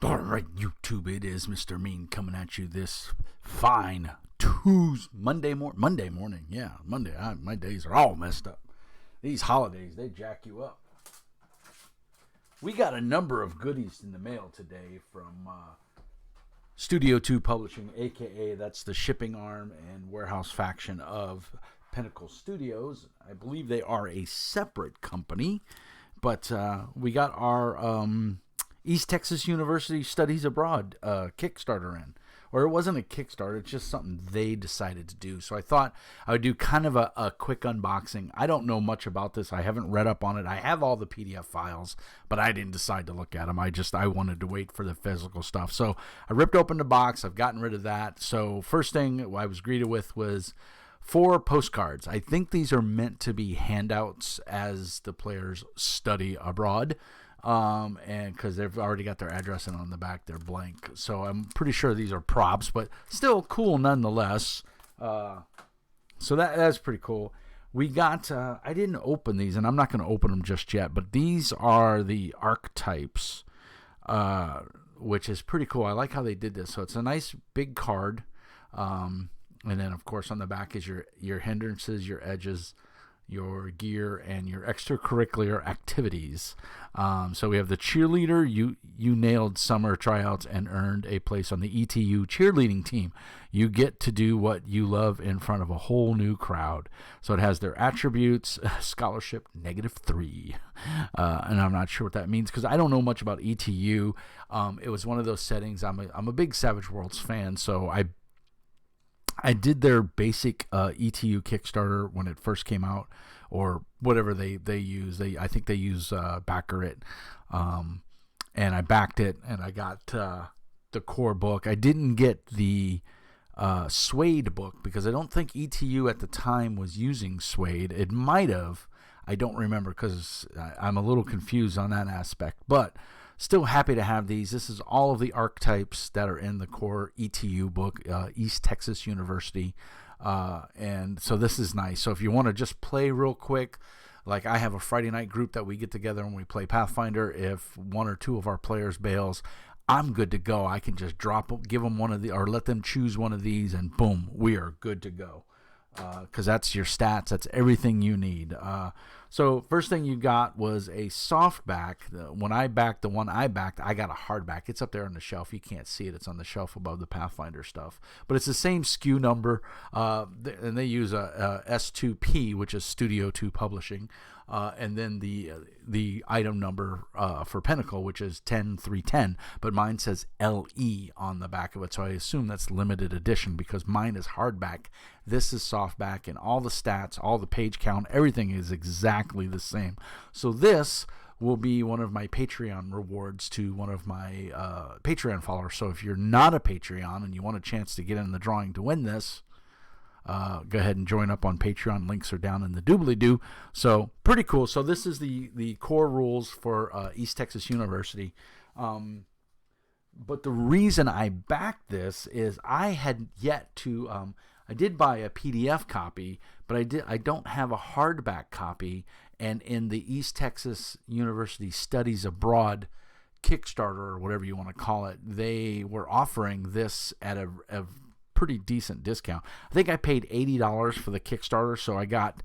All right, YouTube, it is Mr. Mean coming at you this fine Monday morning. Yeah, Monday. My days are all messed up. These holidays, they jack you up. We got a number of goodies in the mail today from Studio 2 Publishing, a.k.a. that's the shipping arm and warehouse faction of Pinnacle Studios. I believe they are a separate company, but we got our East Texas University Studies Abroad Kickstarter in. Or it wasn't a Kickstarter, it's just something they decided to do. So I thought I would do kind of a quick unboxing. I don't know much about this. I haven't read up on it. I have all the PDF files, but I didn't decide to look at them. I wanted to wait for the physical stuff. So I ripped open the box. I've gotten rid of that. So first thing I was greeted with was 4 postcards. I think these are meant to be handouts as the players study abroad. And because they've already got their address and on the back they're blank, so I'm pretty sure these are props, but still cool nonetheless. So that's pretty cool. We got I didn't open these, and I'm not going to open them just yet, but these are the archetypes, which is pretty cool. I like how they did this. So it's a nice big card, and then of course on the back is your hindrances, your edges, your gear, and your extracurricular activities. So we have the cheerleader. You nailed summer tryouts and earned a place on the ETU cheerleading team. You get to do what you love in front of a whole new crowd. So it has their attributes: scholarship -3, and I'm not sure what that means because I don't know much about ETU. It was one of those settings. I'm a big Savage Worlds fan, so I did their basic ETU Kickstarter when it first came out, or whatever they use. I think they use Backer It, and I backed it, and I got the core book. I didn't get the Suede book because I don't think ETU at the time was using Suede. It might have. I don't remember because I'm a little confused on that aspect, but still happy to have these. This is all of the archetypes that are in the core ETU book, East Texas University. And so this is nice. So if you want to just play real quick, like I have a Friday night group that we get together and we play Pathfinder. If 1 or 2 of our players bails, I'm good to go. I can just give them one of the, or let them choose one of these, and boom, we are good to go. Because that's your stats. That's everything you need. So first thing you got was a softback. When I backed the one I backed, I got a hardback. It's up there on the shelf. You can't see it. It's on the shelf above the Pathfinder stuff. But it's the same SKU number, and they use a S2P, which is Studio 2 Publishing, and then the item number for Pinnacle, which is 10310. But mine says LE on the back of it, so I assume that's limited edition because mine is hardback. This is softback, and all the stats, all the page count, everything is exactly the same. So this will be one of my Patreon rewards to one of my Patreon followers. So if you're not a Patreon and you want a chance to get in the drawing to win this, go ahead and join up on Patreon. Links are down in the doobly-doo. So pretty cool. So this is the core rules for East Texas University. But the reason I backed this is I had yet to... I did buy a PDF copy, but I don't have a hardback copy. And in the East Texas University Studies Abroad Kickstarter, or whatever you want to call it, they were offering this at a pretty decent discount. I think I paid $80 for the Kickstarter, so I got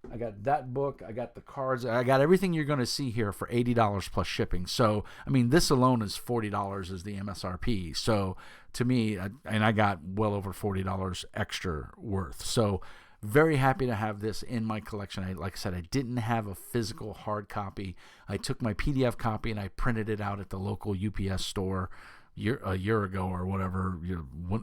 that book, I got the cards, I got everything you're going to see here for $80 plus shipping. So, I mean, this alone is $40 as the MSRP. So, to me, and I got well over $40 extra worth. So, very happy to have this in my collection. Like I said, I didn't have a physical hard copy. I took my PDF copy and I printed it out at the local UPS store a year ago or whatever,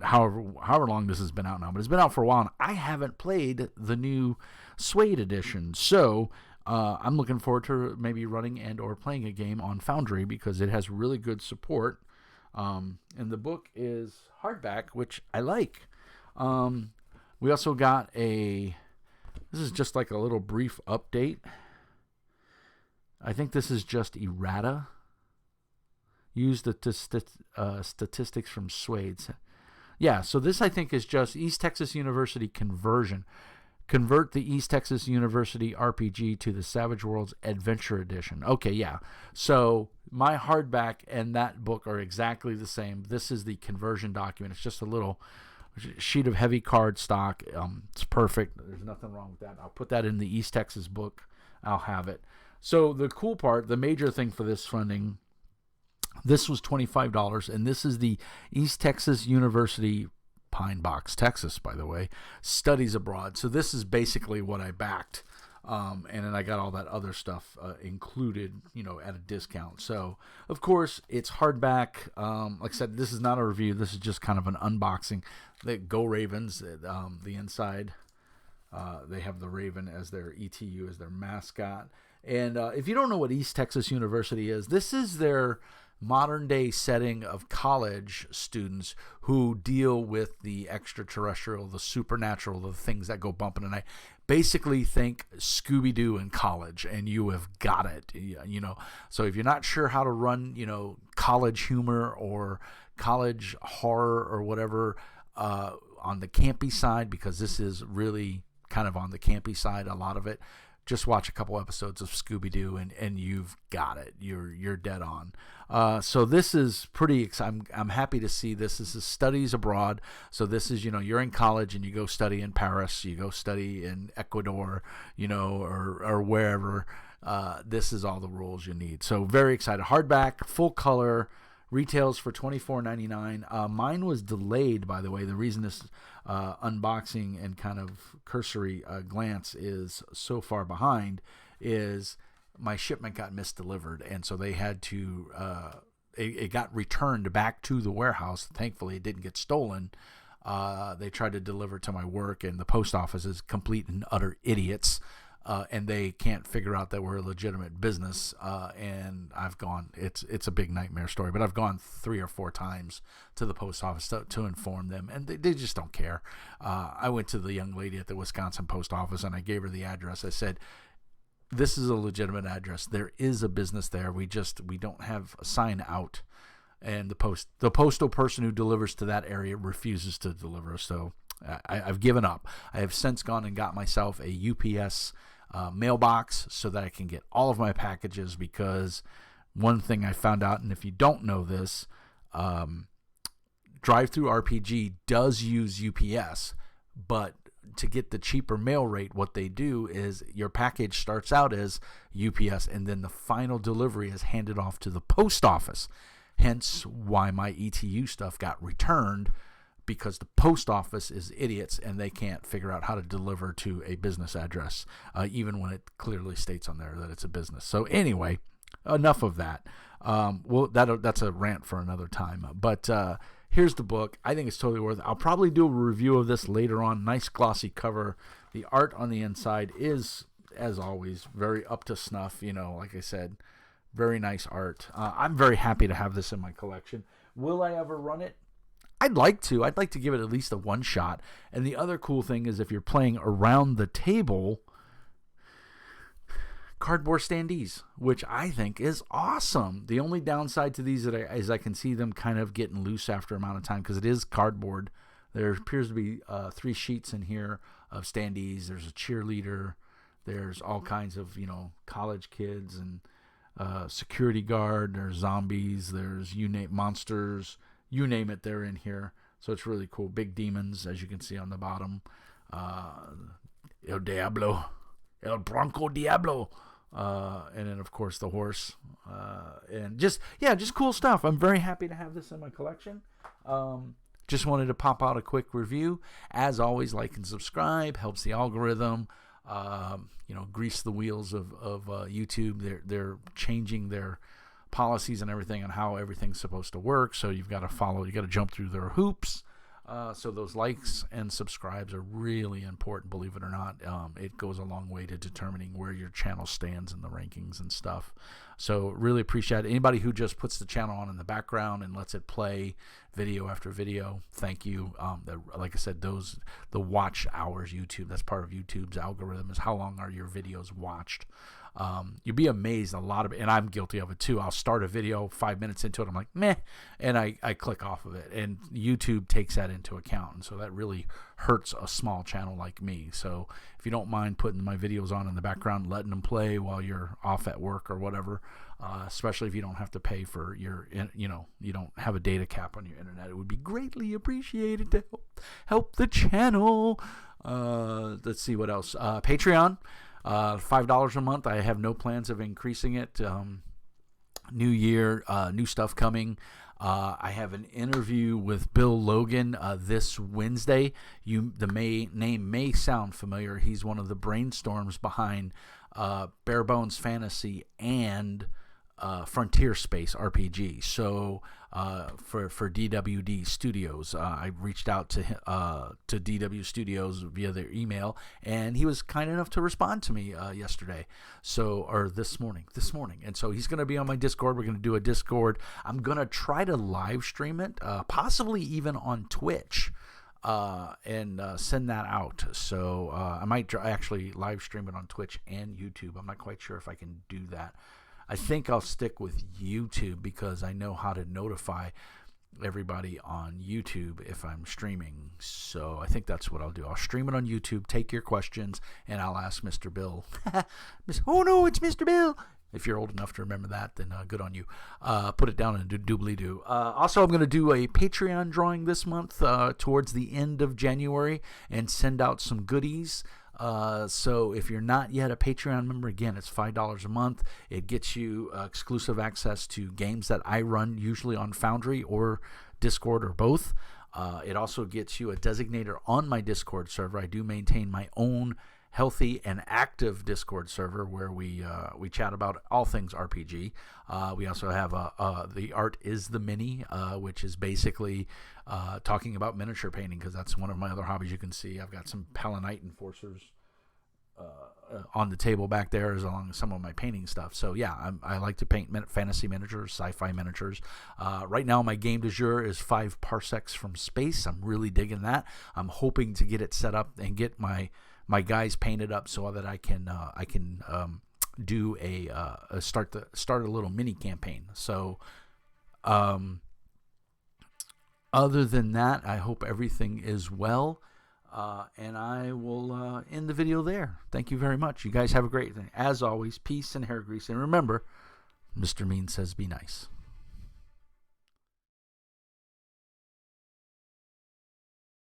however long this has been out now. But it's been out for a while, and I haven't played the new Suede edition. So I'm looking forward to maybe running and or playing a game on Foundry because it has really good support. And the book is hardback, which I like. We also got this is just like a little brief update. I think this is just errata. Use the statistics from Suede's. Yeah, so this I think is just East Texas University conversion. Convert the East Texas University RPG to the Savage Worlds Adventure Edition. Okay, yeah. So my hardback and that book are exactly the same. This is the conversion document. It's just a little sheet of heavy card stock. It's perfect. There's nothing wrong with that. I'll put that in the East Texas book. I'll have it. So the cool part, the major thing for this funding, this was $25, and this is the East Texas University, Pine Box, Texas, by the way, Studies Abroad. So this is basically what I backed, and then I got all that other stuff included, at a discount. So, of course, it's hardback. Like I said, this is not a review. This is just kind of an unboxing. They Go Ravens, the inside. They have the Raven as their ETU, as their mascot. And if you don't know what East Texas University is, this is their modern day setting of college students who deal with the extraterrestrial, the supernatural, the things that go bump in the night. Basically think Scooby-Doo in college, and you have got it. So if you're not sure how to run, college humor or college horror or whatever on the campy side, because this is really kind of on the campy side, a lot of it, just watch a couple episodes of Scooby-Doo and you've got it. You're dead on. So this is pretty exciting. I'm happy to see this. This is Studies Abroad. So this is, you're in college and you go study in Paris, you go study in Ecuador, or wherever. This is all the rules you need. So very excited. Hardback, full color, retails for $24.99. Mine was delayed, by the way. The reason this unboxing and kind of cursory glance is so far behind is my shipment got misdelivered, and so they had to it got returned back to the warehouse. Thankfully, it didn't get stolen. They tried to deliver to my work, and the post office is complete and utter idiots. And they can't figure out that we're a legitimate business. And I've gone, it's a big nightmare story, but I've gone 3 or 4 times to the post office to inform them, and they just don't care. I went to the young lady at the Wisconsin post office and I gave her the address. I said, this is a legitimate address. There is a business there. We don't have a sign out. And the postal person who delivers to that area refuses to deliver. So I've given up. I have since gone and got myself a UPS mailbox so that I can get all of my packages, because one thing I found out, and if you don't know this, Drive-Thru RPG does use UPS, but to get the cheaper mail rate, what they do is your package starts out as UPS, and then the final delivery is handed off to the post office. Hence why my ETU stuff got returned, because the post office is idiots and they can't figure out how to deliver to a business address, even when it clearly states on there that it's a business. So anyway, enough of that. That's a rant for another time. But here's the book. I think it's totally worth it. I'll probably do a review of this later on. Nice glossy cover. The art on the inside is, as always, very up to snuff. Like I said, very nice art. I'm very happy to have this in my collection. Will I ever run it? I'd like to. I'd like to give it at least a one shot. And the other cool thing is, if you're playing around the table, cardboard standees, which I think is awesome. The only downside to these is I can see them kind of getting loose after amount of time, because it is cardboard. There appears to be 3 sheets in here of standees. There's a cheerleader. There's all kinds of, college kids and security guard. There's zombies. There's monsters. You name it, they're in here. So it's really cool. Big demons, as you can see on the bottom. El Diablo. El Bronco Diablo. And then, of course, the horse. And just cool stuff. I'm very happy to have this in my collection. Just wanted to pop out a quick review. As always, like and subscribe. Helps the algorithm. Grease the wheels of YouTube. They're changing their policies and everything on how everything's supposed to work, so you've got to jump through their hoops. So those likes and subscribes are really important, believe it or not. It goes a long way to determining where your channel stands in the rankings and stuff. So really appreciate it. Anybody who just puts the channel on in the background and lets it play video after video, thank you. Like I said, the watch hours, YouTube, that's part of YouTube's algorithm, is how long are your videos watched. You'd be amazed. And I'm guilty of it too. I'll start a video, 5 minutes into it, I'm like, meh, and I click off of it. And YouTube takes that into account, and so that really hurts a small channel like me. So if you don't mind putting my videos on in the background, letting them play while you're off at work or whatever, especially if you don't have to pay for you don't have a data cap on your internet, it would be greatly appreciated to help the channel. Let's see what else. Patreon, $5 a month. I have no plans of increasing it. New year, new stuff coming. I have an interview with Bill Logan this Wednesday. Name may sound familiar. He's one of the brainstorms behind Bare Bones Fantasy and Frontier Space RPG. So for DWD Studios, I reached out to DW Studios via their email, and he was kind enough to respond to me yesterday, or this morning, and so he's going to be on my Discord. We're going to do a Discord. I'm going to try to live stream it, possibly even on Twitch, and send that out. So I might actually live stream it on Twitch and YouTube. I'm not quite sure if I can do that. I think I'll stick with YouTube because I know how to notify everybody on YouTube if I'm streaming. So I think that's what I'll do. I'll stream it on YouTube, take your questions, and I'll ask Mr. Bill. Oh no, it's Mr. Bill. If you're old enough to remember that, then good on you. Put it down and doobly-doo. Also, I'm going to do a Patreon drawing this month towards the end of January and send out some goodies. So if you're not yet a Patreon member, again, it's $5 a month. It gets you exclusive access to games that I run, usually on Foundry or Discord or both. It also gets you a designator on my Discord server. I do maintain my own healthy and active Discord server where we chat about all things RPG. We also have the Art is the Mini, which is basically talking about miniature painting, because that's one of my other hobbies. You can see I've got some Palanite Enforcers on the table back there, as along with some of my painting stuff. So yeah, I like to paint fantasy miniatures, sci-fi miniatures. Right now my game du jour is 5 parsecs from space. I'm really digging that. I'm hoping to get it set up and get my guys painted up so that I can do start a little mini campaign. So other than that, I hope everything is well, and I will end the video there. Thank you very much. You guys have a great day. As always, peace and hair grease, and remember, Mr. Mean says be nice.